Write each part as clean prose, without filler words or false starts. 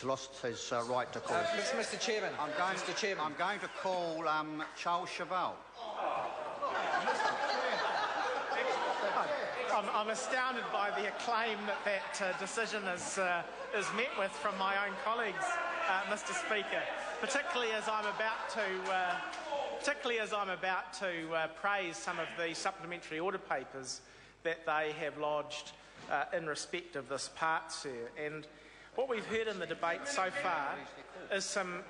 lost his right to call. Mr. Chairman, I'm going to call Charles Chauvel. I'm astounded by the acclaim that decision is met with from my own colleagues, Mr. Speaker, particularly as I'm about to praise some of the supplementary order papers that they have lodged in respect of this part, sir. And what we've heard in the debate so far is some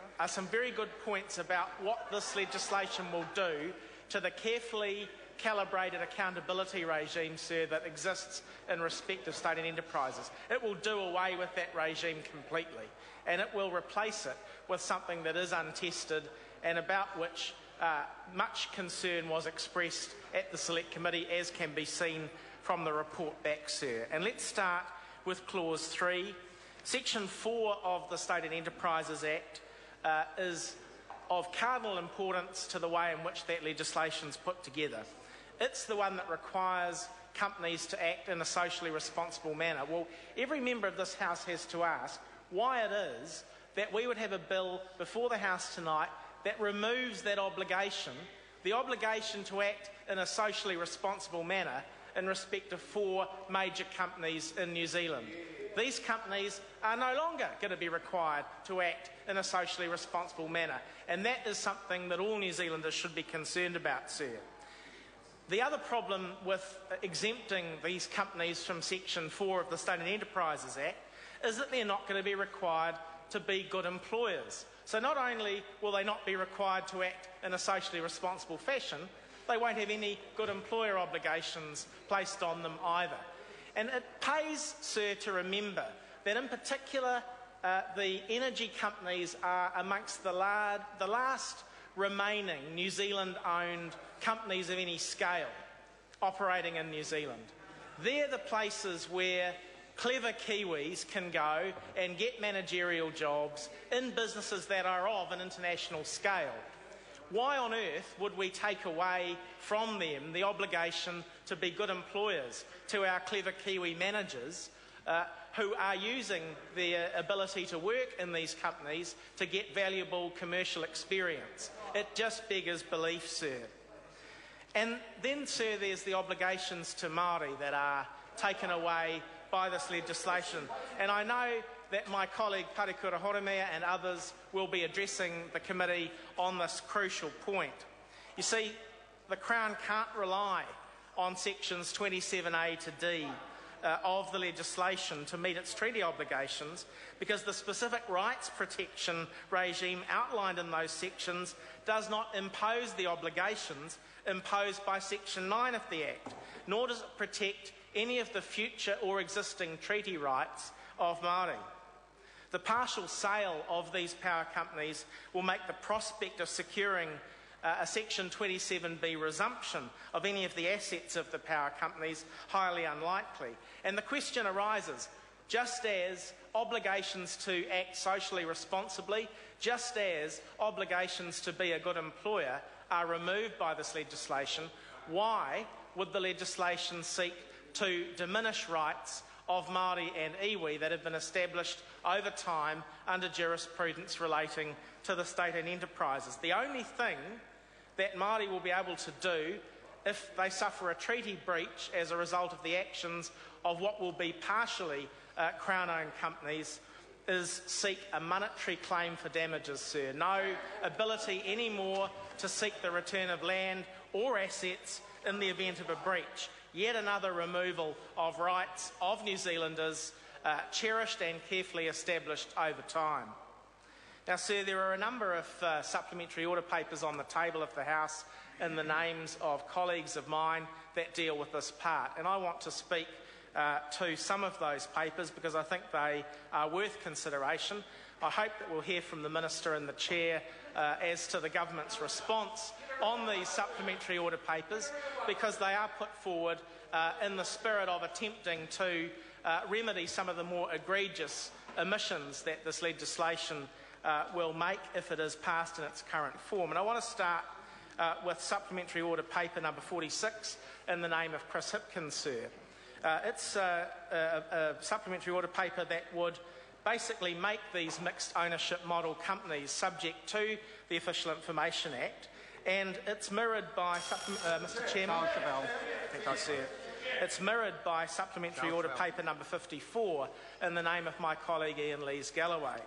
very good points about what this legislation will do to the carefully calibrated accountability regime, sir, that exists in respect of state and enterprises. It will do away with that regime completely, and it will replace it with something that is untested and about which much concern was expressed at the Select Committee, as can be seen from the report back, sir. And let's start with Clause 3. Section 4 of the State and Enterprises Act is of cardinal importance to the way in which that legislation is put together. It's the one that requires companies to act in a socially responsible manner. Well, every member of this House has to ask why it is that we would have a bill before the House tonight that removes that obligation, the obligation to act in a socially responsible manner in respect of 4 major companies in New Zealand. These companies are no longer going to be required to act in a socially responsible manner, and that is something that all New Zealanders should be concerned about, sir. The other problem with exempting these companies from Section 4 of the State and Enterprises Act is that they're not going to be required to be good employers. So not only will they not be required to act in a socially responsible fashion, they won't have any good employer obligations placed on them either. And it pays, sir, to remember that in particular the energy companies are amongst the last remaining New Zealand-owned companies of any scale operating in New Zealand. They're the places where clever Kiwis can go and get managerial jobs in businesses that are of an international scale. Why on earth would we take away from them the obligation to be good employers to our clever Kiwi managers who are using their ability to work in these companies to get valuable commercial experience? It just beggars belief, sir. And then, sir, there's the obligations to Māori that are taken away by this legislation. And I know that my colleague Parekura Horomea and others will be addressing the committee on this crucial point. You see, the Crown can't rely on sections 27A to D of the legislation to meet its treaty obligations, because the specific rights protection regime outlined in those sections does not impose the obligations imposed by Section 9 of the Act, nor does it protect any of the future or existing treaty rights of Māori. The partial sale of these power companies will make the prospect of securing a Section 27B resumption of any of the assets of the power companies highly unlikely. And the question arises, just as obligations to act socially responsibly, just as obligations to be a good employer are removed by this legislation, why would the legislation seek to diminish rights of Māori and iwi that have been established over time under jurisprudence relating to the state and enterprises? The only thing that Māori will be able to do if they suffer a treaty breach as a result of the actions of what will be partially Crown-owned companies is seek a monetary claim for damages, sir. No ability anymore to seek the return of land or assets in the event of a breach. Yet another removal of rights of New Zealanders cherished and carefully established over time. Now, sir, there are a number of supplementary order papers on the table of the House in the names of colleagues of mine that deal with this part, and I want to speak to some of those papers because I think they are worth consideration. I hope that we'll hear from the Minister and the Chair as to the Government's response on these supplementary order papers, because they are put forward in the spirit of attempting to remedy some of the more egregious omissions that this legislation will make if it is passed in its current form. And I want to start with supplementary order paper number 46 in the name of Chris Hipkins, sir. It's a supplementary order paper that would basically make these mixed ownership model companies subject to the Official Information Act, and it's mirrored by, Mr Chairman, thank you, sir. It's mirrored by Supplementary Order Paper number 54 in the name of my colleague Ian Lees-Galloway.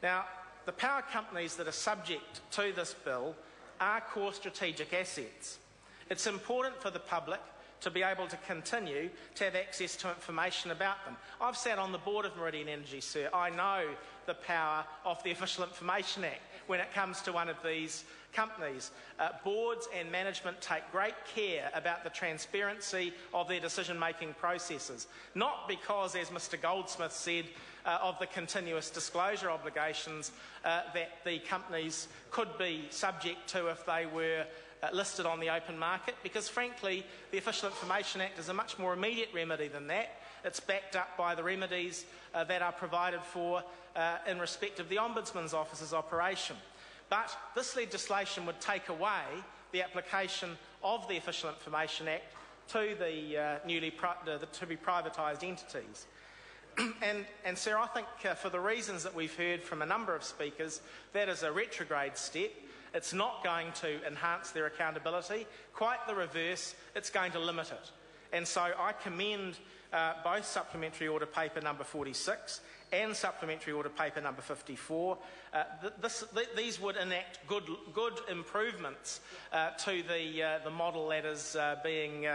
Now, the power companies that are subject to this bill are core strategic assets. It's important for the public to be able to continue to have access to information about them. I've sat on the board of Meridian Energy, sir. I know the power of the Official Information Act when it comes to one of these companies. Boards and management take great care about the transparency of their decision-making processes, not because, as Mr Goldsmith said, of the continuous disclosure obligations that the companies could be subject to if they were listed on the open market, because frankly the Official Information Act is a much more immediate remedy than that. It's backed up by the remedies that are provided for in respect of the Ombudsman's Office's operation. But this legislation would take away the application of the Official Information Act to the to be privatised entities. And sir, I think for the reasons that we've heard from a number of speakers, that is a retrograde step. It's not going to enhance their accountability. Quite the reverse, it's going to limit it. And so I commend both Supplementary Order Paper number 46 and Supplementary Order Paper number 54. These would enact good improvements to the model that is being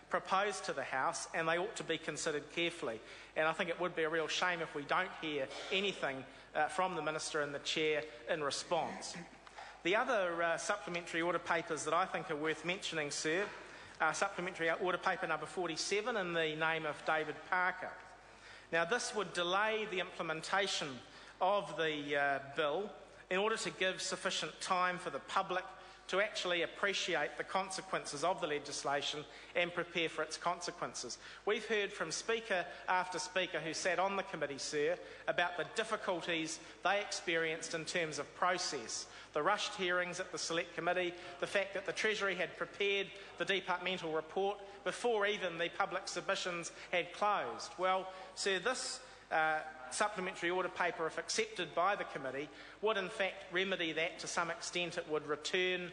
proposed to the House, and they ought to be considered carefully. And I think it would be a real shame if we don't hear anything from the Minister and the Chair in response. The other supplementary order papers that I think are worth mentioning, sir, are Supplementary Order Paper number 47 in the name of David Parker. Now, this would delay the implementation of the bill in order to give sufficient time for the public to actually appreciate the consequences of the legislation and prepare for its consequences. We've heard from speaker after speaker who sat on the committee, sir, about the difficulties they experienced in terms of process, the rushed hearings at the Select Committee, the fact that the Treasury had prepared the departmental report before even the public submissions had closed. Well, sir, this supplementary order paper, if accepted by the committee, would in fact remedy that to some extent. It would return,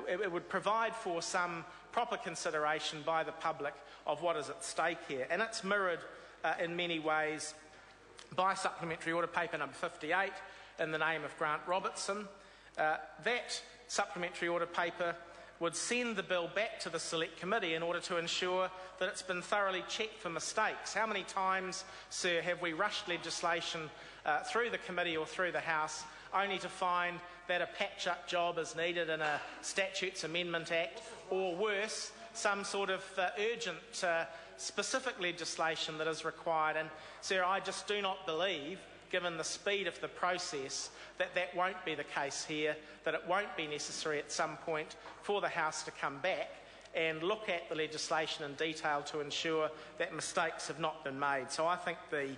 it would provide for some proper consideration by the public of what is at stake here. And it's mirrored in many ways by Supplementary Order Paper number 58 in the name of Grant Robertson. That supplementary order paper would send the bill back to the Select Committee in order to ensure that it's been thoroughly checked for mistakes. How many times, sir, have we rushed legislation through the committee or through the House only to find that a patch-up job is needed in a Statutes Amendment Act, or worse, some sort of urgent specific legislation that is required? And, sir, I just do not believe, given the speed of the process, that that won't be the case here, that it won't be necessary at some point for the House to come back and look at the legislation in detail to ensure that mistakes have not been made. So I think the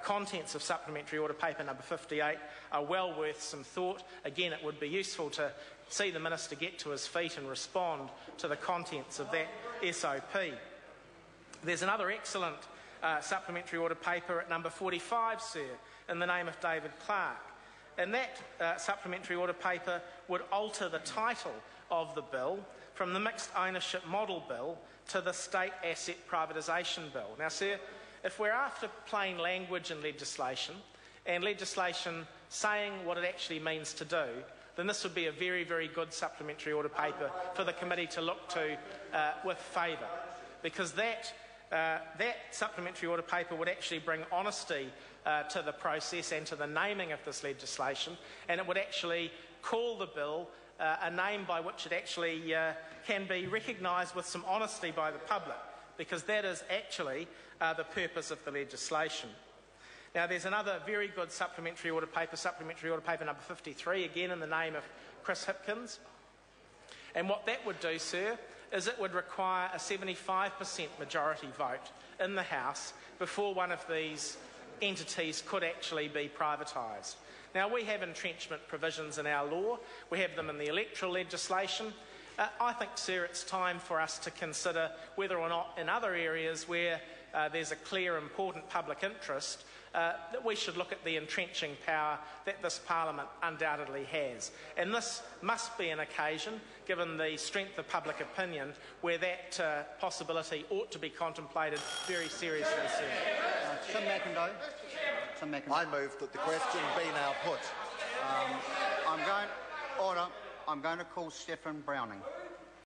contents of Supplementary Order Paper number 58 are well worth some thought. Again, it would be useful to see the Minister get to his feet and respond to the contents of that SOP. There's another excellent Supplementary Order Paper at number 45, sir, in the name of David Clark. And that Supplementary Order Paper would alter the title of the bill from the Mixed Ownership Model Bill to the State Asset Privatisation Bill. Now, sir, if we're after plain language in legislation, and legislation saying what it actually means to do, then this would be a very, very good Supplementary Order Paper for the committee to look to with favour, because that supplementary order paper would actually bring honesty to the process and to the naming of this legislation, and it would actually call the bill a name by which it actually can be recognised with some honesty by the public, because that is actually the purpose of the legislation. Now, there's another very good supplementary order paper number 53, again in the name of Chris Hipkins. And what that would do, sir, is it would require a 75% majority vote in the House before one of these entities could actually be privatised. Now, we have entrenchment provisions in our law. We have them in the electoral legislation. I think, sir, it's time for us to consider whether or not in other areas where there's a clear, important public interest that we should look at the entrenching power that this Parliament undoubtedly has. And this must be an occasion, given the strength of public opinion, where that possibility ought to be contemplated very seriously soon. Tim McIndoe. I move that the question be now put. I'm going to call Stephen Browning.